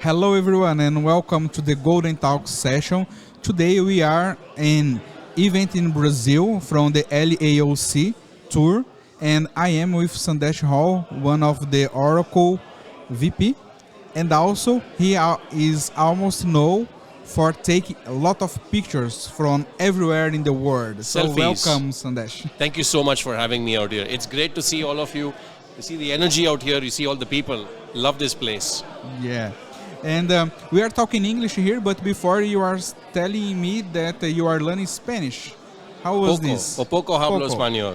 Hello everyone and welcome to the GoldenTalks session. Today we are in event in Brazil from the AIOC tour, and I am with Sandesh Rao, one of the Oracle VP, and also he is almost known for taking a lot of pictures from everywhere in the world. So Selfies. welcome, Sandesh. Thank you so much for having me out here. It's great to see all of you. You see the energy out here. You see all the people. Love this place. Yeah. And we are talking English here, but before you are telling me that you are learning Spanish. How was this? Poco hablo español.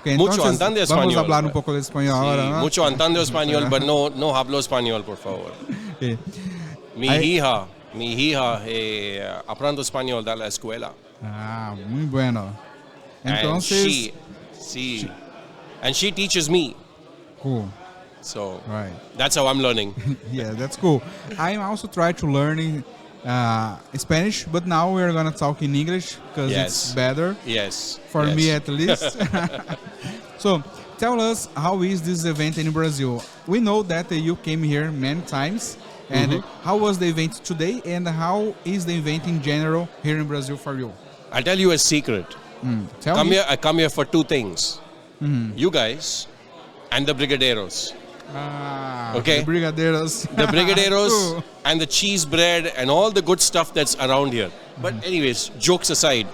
Okay, Mucho entonces, antande vamos español. a hablar un poco de español ahora, ¿no? Mucho antando español, pero no hablo español, por favor. Okay. Mi hija aprendo español de la escuela. Ah, muy bueno. And Entonces, she teaches me. cool. So Right. that's how I'm learning. Yeah, that's cool. I'm also trying to learn Spanish, but now we're gonna talk in English because it's better Yes. for yes. me at least. So, tell us, how is this event in Brazil? We know that you came here many times, and how was the event today, and how is the event in general here in Brazil for you? I'll tell you a secret. Tell me. I come here for two things. You guys and the brigadeiros. Okay. The Brigadeiros. The brigadeiros Cool. and the cheese bread and all the good stuff that's around here. But anyways, jokes aside,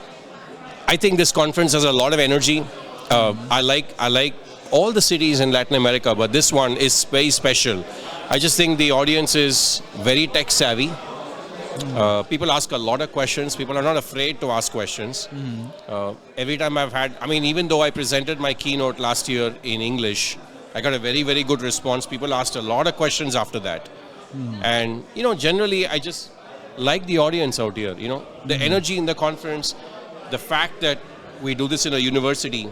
I think this conference has a lot of energy. I like all the cities in Latin America, but this one is very special. I just think the audience is very tech savvy. People ask a lot of questions. People are not afraid to ask questions. Every time even though I presented my keynote last year in English, I got a very, very good response. People asked a lot of questions after that. And, generally, I just like the audience out here, the energy in the conference, the fact that we do this in a university.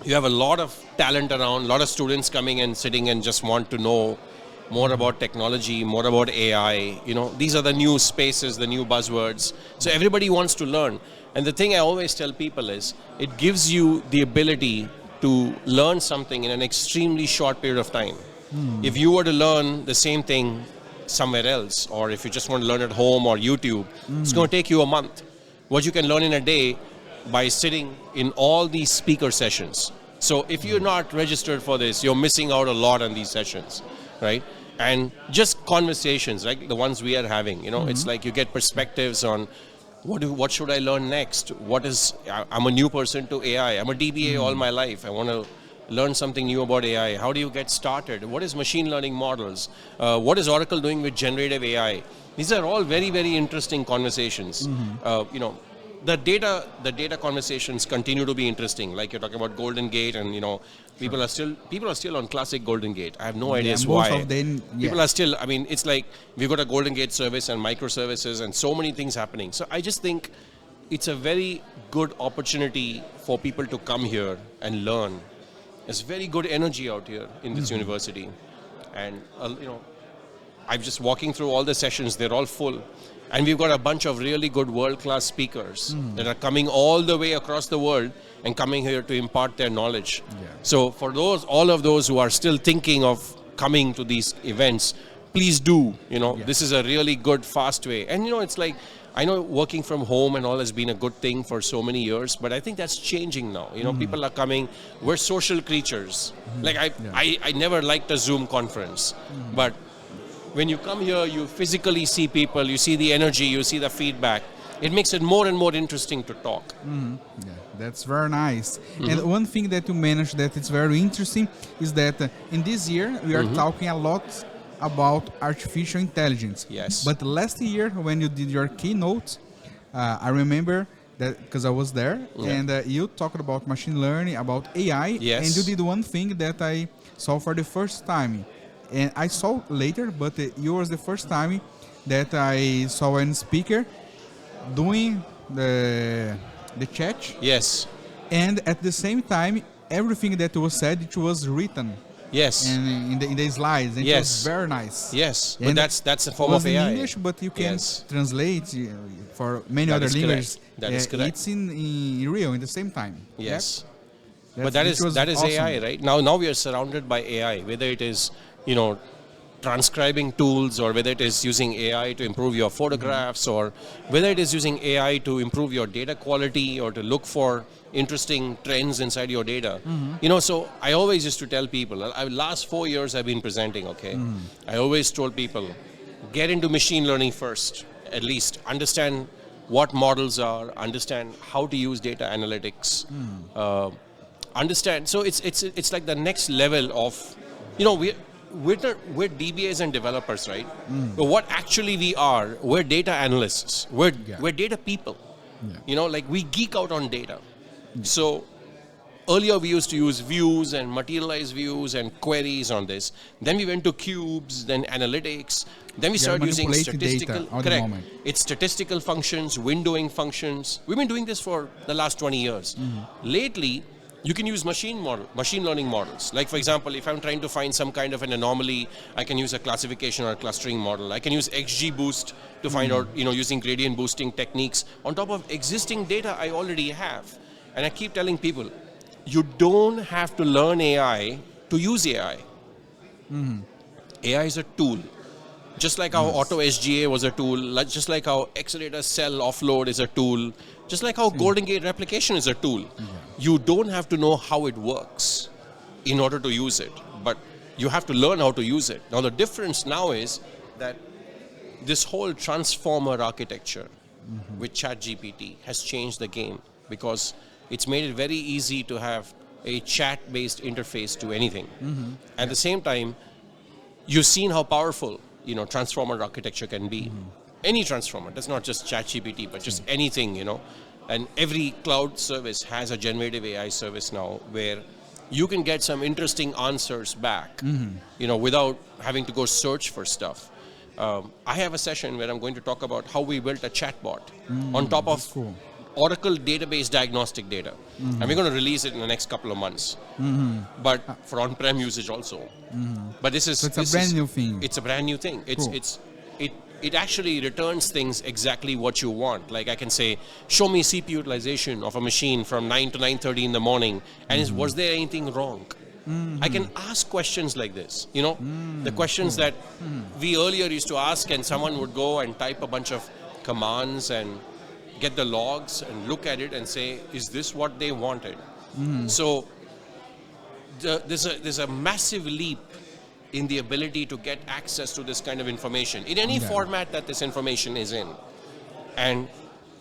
You have a lot of talent around, a lot of students coming and sitting and just want to know more about technology, more about AI. These are the new spaces, the new buzzwords. So everybody wants to learn. And the thing I always tell people is, it gives you the ability to learn something in an extremely short period of time. If you were to learn the same thing somewhere else, or if you just want to learn at home or YouTube, it's going to take you a month. What you can learn in a day by sitting in all these speaker sessions. So if you're not registered for this, you're missing out a lot on these sessions, right? And just conversations, like the ones we are having, it's like you get perspectives on what should I learn next? I'm a new person to AI. I'm a DBA all my life. I want to learn something new about AI. How do you get started? What is machine learning models? What is Oracle doing with generative AI? These are all very, very interesting conversations. The data conversations continue to be interesting. Like you're talking about Golden Gate, and people are still on classic Golden Gate. I have no idea why. Most of them, people are still. It's like we've got a Golden Gate service and microservices and so many things happening. So I just think it's a very good opportunity for people to come here and learn. There's very good energy out here in this university, and I'm just walking through all the sessions. They're all full. And we've got a bunch of really good world-class speakers that are coming all the way across the world and coming here to impart their knowledge. Yeah. So for all of those who are still thinking of coming to these events, please do. This is a really good, fast way. And it's like, I know working from home and all has been a good thing for so many years, but I think that's changing now. People are coming. We're social creatures. Like I never liked a Zoom conference, but when you come here, you physically see people, you see the energy, you see the feedback. It makes it more and more interesting to talk. Yeah, that's very nice. And one thing that you mentioned that it's very interesting is that in this year, we are talking a lot about artificial intelligence. Yes. But last year, when you did your keynote, I remember that because I was there, and you talked about machine learning, about AI, and you did one thing that I saw for the first time. And I saw later, but it was the first time that I saw a speaker doing the chat. Yes. And at the same time, everything that was said, it was written. Yes. And in the slides. And it was very nice. Yes. And but that's a form of AI. in English, but you can translate for many other languages. That is correct. It's in real, in the same time. Yes. But that is awesome. AI, right? Now we are surrounded by AI, whether it is, transcribing tools, or whether it is using AI to improve your photographs, or whether it is using AI to improve your data quality or to look for interesting trends inside your data. So I always used to tell people, last 4 years I've been presenting, okay? I always told people, get into machine learning first, at least understand what models are, understand how to use data analytics, understand. So it's like the next level of, we're DBAs and developers, right? But what actually we are, we're data analysts. We're data people. Like we geek out on data. So earlier we used to use views and materialized views and queries on this. Then we went to cubes, then analytics. Then we started using statistical. Correct. It's statistical functions, windowing functions. We've been doing this for the last 20 years. Lately, you can use machine learning models. Like, for example, if I'm trying to find some kind of an anomaly, I can use a classification or a clustering model. I can use XGBoost to find out, using gradient boosting techniques on top of existing data I already have. And I keep telling people, you don't have to learn AI to use AI. AI is a tool. Just like how Auto SGA was a tool, just like how accelerator cell offload is a tool, just like how Golden Gate replication is a tool. You don't have to know how it works in order to use it, but you have to learn how to use it. Now the difference now is that this whole transformer architecture with ChatGPT has changed the game, because it's made it very easy to have a chat-based interface to anything. At the same time, you've seen how powerful transformer architecture can be. Any transformer, that's not just ChatGPT, but just anything, And every cloud service has a generative AI service now where you can get some interesting answers back, without having to go search for stuff. I have a session where I'm going to talk about how we built a chatbot on top of Oracle database diagnostic data. And we're going to release it in the next couple of months. But for on-prem usage also. But this is... So it's a brand new thing. It's a brand new thing. It actually returns things exactly what you want. Like I can say, show me CPU utilization of a machine from 9 to 9:30 in the morning. And was there anything wrong? I can ask questions like this. The questions that we earlier used to ask, and someone would go and type a bunch of commands and get the logs and look at it and say, is this what they wanted? So there's a massive leap in the ability to get access to this kind of information in any format that this information is in. And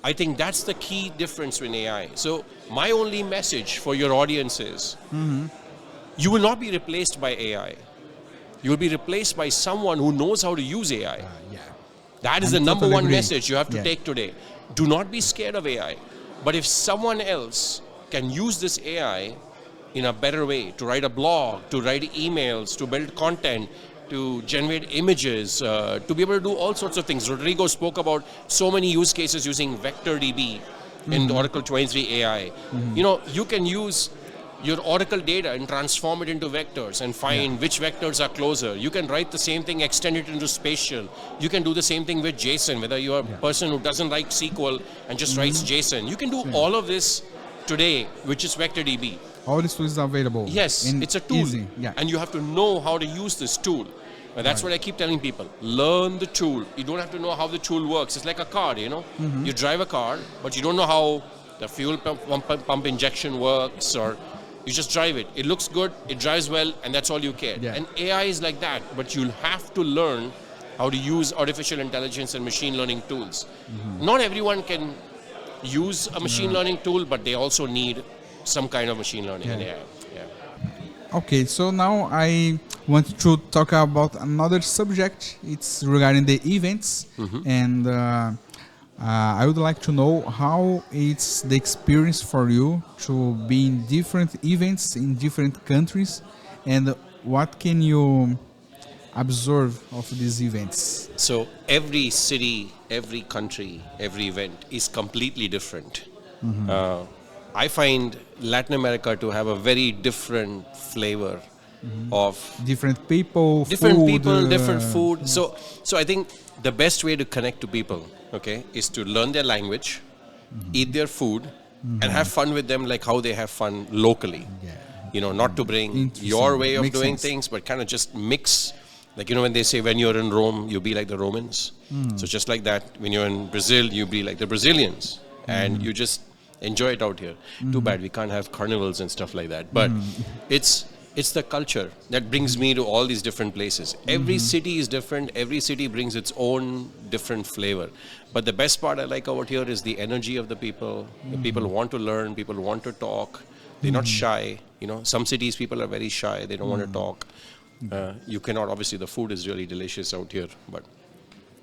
I think that's the key difference in AI. So my only message for your audience is, you will not be replaced by AI. You will be replaced by someone who knows how to use AI. That is the number one message you have to take today. Do not be scared of AI. But if someone else can use this AI in a better way, to write a blog, to write emails, to build content, to generate images, to be able to do all sorts of things. Rodrigo spoke about so many use cases using VectorDB in Oracle 23 AI. You can use your Oracle data and transform it into vectors and find which vectors are closer. You can write the same thing, extend it into spatial. You can do the same thing with JSON, whether you're a person who doesn't like SQL and just writes JSON. You can do all of this today, which is VectorDB. All this tools are available. Yes, it's a tool. Easy. And you have to know how to use this tool. And that's what I keep telling people. Learn the tool. You don't have to know how the tool works. It's like a car, You drive a car, but you don't know how the fuel pump injection works, or you just drive it. It looks good, it drives well, and that's all you care. And AI is like that, but you'll have to learn how to use artificial intelligence and machine learning tools. Not everyone can use a machine learning tool, but they also need some kind of machine learning and AI. Okay, so now I want to talk about another subject. It's regarding the events, and I would like to know how it's the experience for you to be in different events in different countries, and what can you observe of these events? So every city, every country, every event is completely different. I find Latin America to have a very different flavor of different people, different food. So I think the best way to connect to people, is to learn their language, eat their food, and have fun with them like how they have fun locally. Yeah. You know, not to bring Interesting. your way of Makes doing sense. things, but kind of just mix. Like, you know, when they say when you're in Rome, you be like the Romans. So just like that, when you're in Brazil, you be like the Brazilians. And you just enjoy it out here. Too bad we can't have carnivals and stuff like that. But it's the culture that brings me to all these different places. Every city is different. Every city brings its own different flavor. But the best part I like out here is the energy of the people. The people want to learn. People want to talk. They're not shy. You know, some cities people are very shy. They don't want to talk. You cannot. Obviously, the food is really delicious out here. But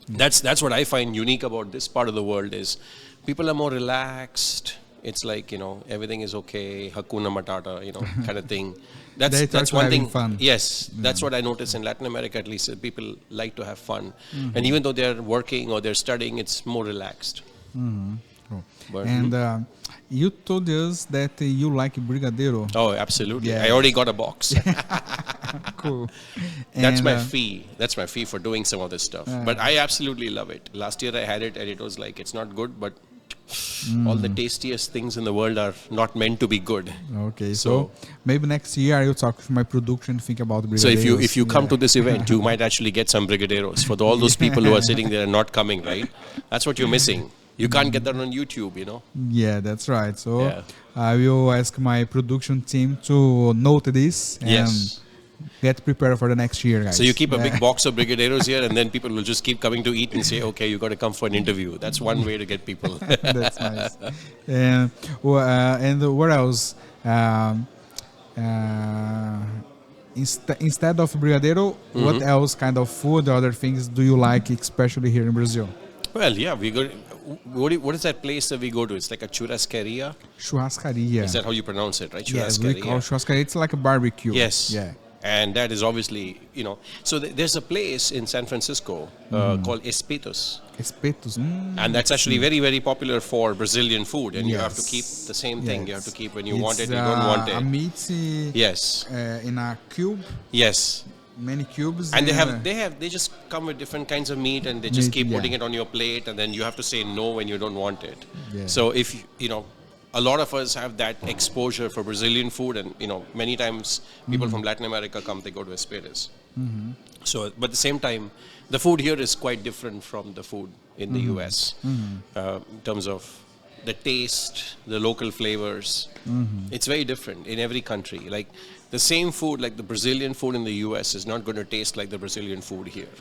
that's what I find unique about this part of the world is people are more relaxed. It's like, you know, everything is okay, Hakuna Matata, you know, kind of thing. That's one thing. Fun. Yes, that's what I notice in Latin America, at least. People like to have fun, and even though they're working or they're studying, it's more relaxed. Cool. But, And you told us that you like brigadeiro. Oh, absolutely! Yes. I already got a box. Cool. That's And, my fee. That's my fee for doing some of this stuff. But I absolutely love it. Last year I had it, and it was like it's not good, but all the tastiest things in the world are not meant to be good. Okay, so maybe next year I will talk with my production, think about brigadeiros. So if you come to this event, you might actually get some brigadeiros for all those people who are sitting there and not coming, right? That's what you're missing. You can't get that on YouTube, you know. Yeah, that's right. So Yeah. I will ask my production team to note this and Yes. get prepared for the next year, guys. So you keep a big box of brigadeiros here, and then people will just keep coming to eat and say, "Okay, you got to come for an interview." That's one way to get people. That's nice. And what else? Instead of brigadeiro, what else kind of food or other things do you like, especially here in Brazil? Well, yeah, we go. What is that place that we go to? It's like a churrascaria. Churrascaria. Is that how you pronounce it, right? Yes, we call churrascaria. It's like a barbecue. Yes. Yeah. And that is obviously, you know, so there's a place in San Francisco called Espetos. Espetos. And that's actually very, very popular for Brazilian food. And you have to Yes. keep the same thing. You have to keep when you want it, It's, you don't want a it. meat Yes. in a cube, Yes. many cubes. And they just come with different kinds of meat, and they just Meat, keep yeah. putting it on your plate, and then you have to say no when you don't want it. Yeah. So if you know, a lot of us have that exposure for Brazilian food, and you know, many times people from Latin America come, they go to Espetos. So, but at the same time, the food here is quite different from the food in the US in terms of the taste, the local flavors. It's very different in every country. Like the same food, like the Brazilian food in the US, is not going to taste like the Brazilian food here.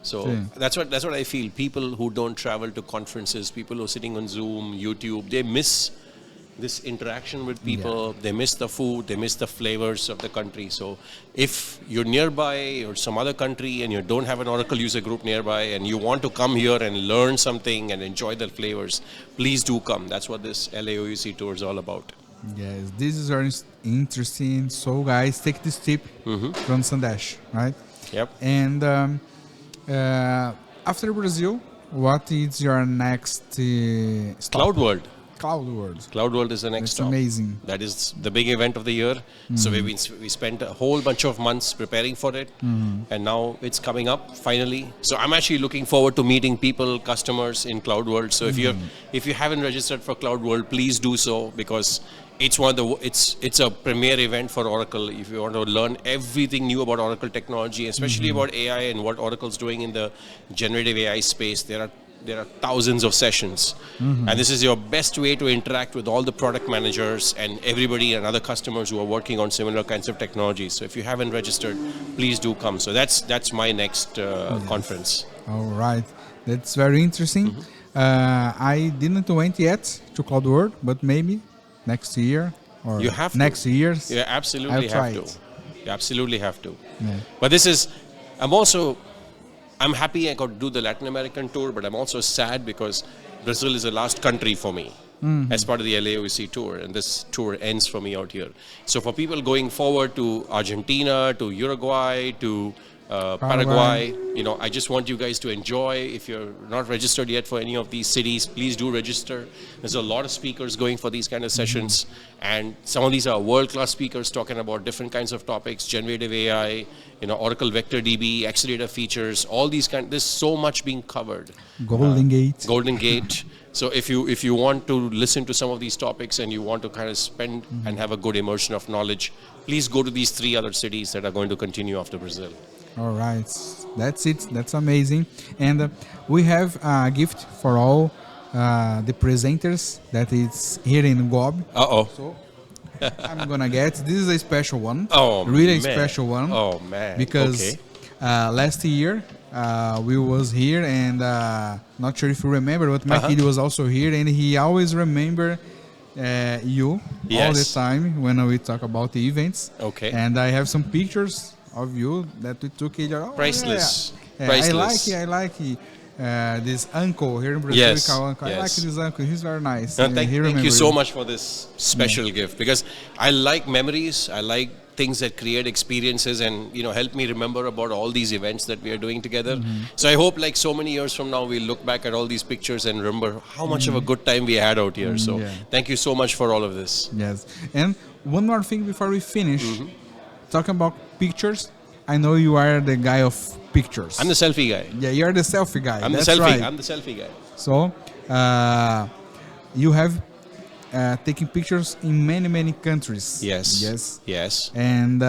So that's what I feel. People who don't travel to conferences, people who are sitting on Zoom, YouTube, they miss this interaction with people. They miss the food. They miss the flavors of the country. So if you're nearby or some other country and you don't have an Oracle user group nearby and you want to come here and learn something and enjoy the flavors, please do come. That's what this LAOUC tour is all about. Yes, this is very interesting. So, guys, take this tip from Sandesh, right? Yep. And after Brazil, what is your next stop? Cloud World. Cloud World. Cloud World is the next It's stop. amazing. That is the big event of the year. So we spent a whole bunch of months preparing for it, and now it's coming up finally. So I'm actually looking forward to meeting people, customers in Cloud World. So if you haven't registered for Cloud World, please do so, because it's it's a premier event for Oracle. If you want to learn everything new about Oracle technology, especially about AI and what Oracle's doing in the generative AI space, there are thousands of sessions, and this is your best way to interact with all the product managers and everybody and other customers who are working on similar kinds of technologies. So if you haven't registered, please do come. So that's my next conference. All right. That's very interesting. I didn't went yet to Cloud World, but maybe next year or You have to. next years. You absolutely I'll try have to. it. You absolutely have to. Yeah. But I'm happy I got to do the Latin American tour, but I'm also sad because Brazil is the last country for me as part of the LAOC tour, and this tour ends for me out here. So for people going forward to Argentina, to Uruguay, to Paraguay. I just want you guys to enjoy. If you're not registered yet for any of these cities, please do register. There's a lot of speakers going for these kind of sessions, and some of these are world-class speakers talking about different kinds of topics: generative AI, Oracle Vector DB, accelerator features, all these there's so much being covered. Golden Gate. So if you want to listen to some of these topics and you want to kind of spend and have a good immersion of knowledge, please go to these 3 other cities that are going to continue after Brazil. All right, that's it. That's amazing. And we have a gift for all the presenters that is here in GUOB. So I'm gonna get. This is a special one. Oh, really man. A special one. Oh man! Because last year we was here, and not sure if you remember, but my kid was also here, and he always remember you all the time when we talk about the events. Okay. And I have some pictures of you that we took. Priceless. Yeah. Priceless. I like this uncle here in Brazil. Yes. I like this uncle. He's very nice. No, thank you so much for this special gift, because I like memories. I like things that create experiences and help me remember about all these events that we are doing together. So I hope, like so many years from now, we'll look back at all these pictures and remember how much of a good time we had out here. So thank you so much for all of this. Yes. And one more thing before we finish, talking about pictures, I know you are the guy of pictures. I'm the selfie guy. Yeah, you're the selfie guy. I'm the selfie guy. So you have taking pictures in many countries. Yes. And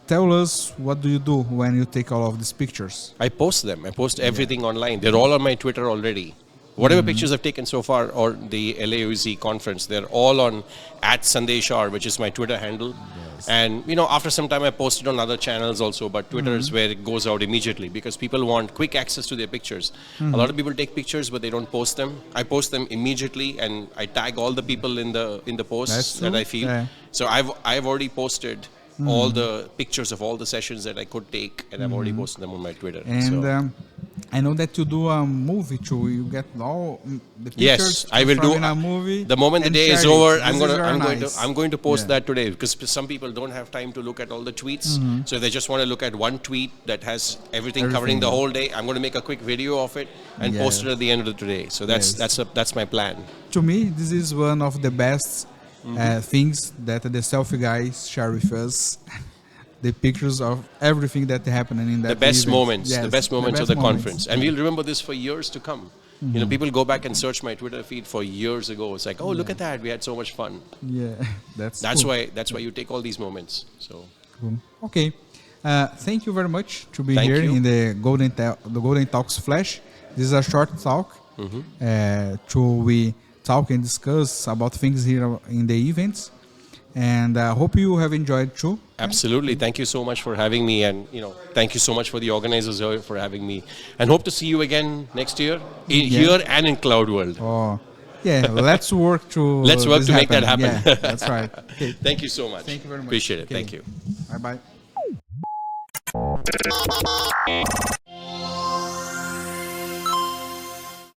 tell us, what do you do when you take all of these pictures? I post them. I post everything online. They're all on my Twitter already. Whatever pictures I've taken so far, or the LAOC conference, they're all on @Sandesh Rao, which is my Twitter handle. And after some time I post it on other channels also, but Twitter is where it goes out immediately, because people want quick access to their pictures. A lot of people take pictures but they don't post them. I post them immediately, and I tag all the people in the posts that I feel. So I've already posted all the pictures of all the sessions that I could take, and I've already posted them on my Twitter. And I know that you do a movie too. You get all the pictures. Yes, I will do a movie. The moment the day is over, I'm going to post that today, because some people don't have time to look at all the tweets. So if they just want to look at one tweet that has everything covering the whole day, I'm going to make a quick video of it and post it at the end of the day. So that's my plan. To me, this is one of the best things that the selfie guys share with us. The pictures of everything that happened in that the best event. moments, the best moments of the conference, and we'll remember this for years to come. People go back and search my Twitter feed for years ago. It's like, oh, look at that, we had so much fun. Yeah, that's cool. That's why you take all these moments. So cool. Okay, thank you very much to be here in the GoldenTalks Flash. This is a short talk. We talk and discuss about things here in the events. And I hope you have enjoyed too. Absolutely. Thank you so much for having me, and thank you so much for the organizers for having me, and hope to see you again next year here and in Cloud World. Oh, yeah. Let's work to make that happen. Yeah, that's right. Okay. Thank you so much. Thank you very much. Appreciate it. Okay. Thank you. Bye.